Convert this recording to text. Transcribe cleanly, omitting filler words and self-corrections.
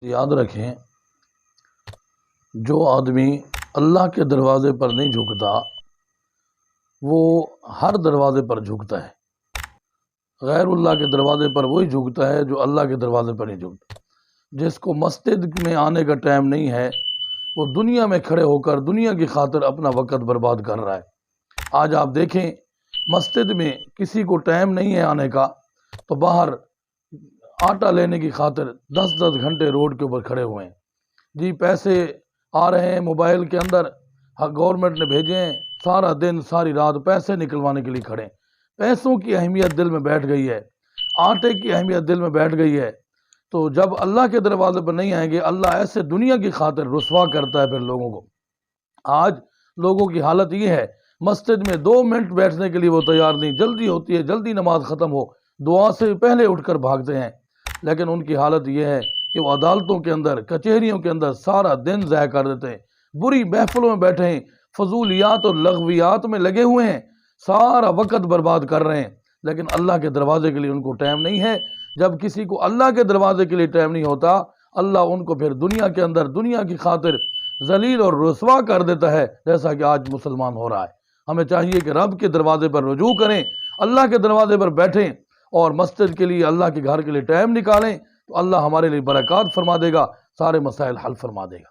یاد رکھیں، جو آدمی اللہ کے دروازے پر نہیں جھکتا وہ ہر دروازے پر جھکتا ہے۔ غیر اللہ کے دروازے پر وہی جھکتا ہے جو اللہ کے دروازے پر نہیں جھکتا۔ جس کو مسجد میں آنے کا ٹائم نہیں ہے وہ دنیا میں کھڑے ہو کر دنیا کی خاطر اپنا وقت برباد کر رہا ہے۔ آج آپ دیکھیں، مسجد میں کسی کو ٹائم نہیں ہے آنے کا تو باہر آٹا لینے کی خاطر 10 گھنٹے روڈ کے اوپر کھڑے ہوئے ہیں۔ جی پیسے آ رہے ہیں موبائل کے اندر، گورنمنٹ نے بھیجے ہیں، سارا دن ساری رات پیسے نکلوانے کے لیے کھڑے ہیں۔ پیسوں کی اہمیت دل میں بیٹھ گئی ہے، آٹے کی اہمیت دل میں بیٹھ گئی ہے، تو جب اللہ کے دروازے پر نہیں آئیں گے اللہ ایسے دنیا کی خاطر رسوا کرتا ہے پھر لوگوں کو۔ آج لوگوں کی حالت یہ ہے، مسجد میں 2 منٹ بیٹھنے کے لیے وہ تیار نہیں، جلدی ہوتی ہے، جلدی نماز ختم ہو، دعا سے پہلے اٹھ کر بھاگتے ہیں، لیکن ان کی حالت یہ ہے کہ وہ عدالتوں کے اندر، کچہریوں کے اندر سارا دن ضائع کر دیتے ہیں، بری محفلوں میں بیٹھے ہیں، فضولیات اور لغویات میں لگے ہوئے ہیں، سارا وقت برباد کر رہے ہیں، لیکن اللہ کے دروازے کے لیے ان کو ٹائم نہیں ہے۔ جب کسی کو اللہ کے دروازے کے لیے ٹائم نہیں ہوتا، اللہ ان کو پھر دنیا کے اندر دنیا کی خاطر ذلیل اور رسوا کر دیتا ہے، جیسا کہ آج مسلمان ہو رہا ہے۔ ہمیں چاہیے کہ رب کے دروازے پر رجوع کریں، اللہ کے دروازے پر بیٹھیں اور مسجد کے لیے، اللہ کے گھر کے لیے ٹائم نکالیں، تو اللہ ہمارے لیے برکات فرما دے گا، سارے مسائل حل فرما دے گا۔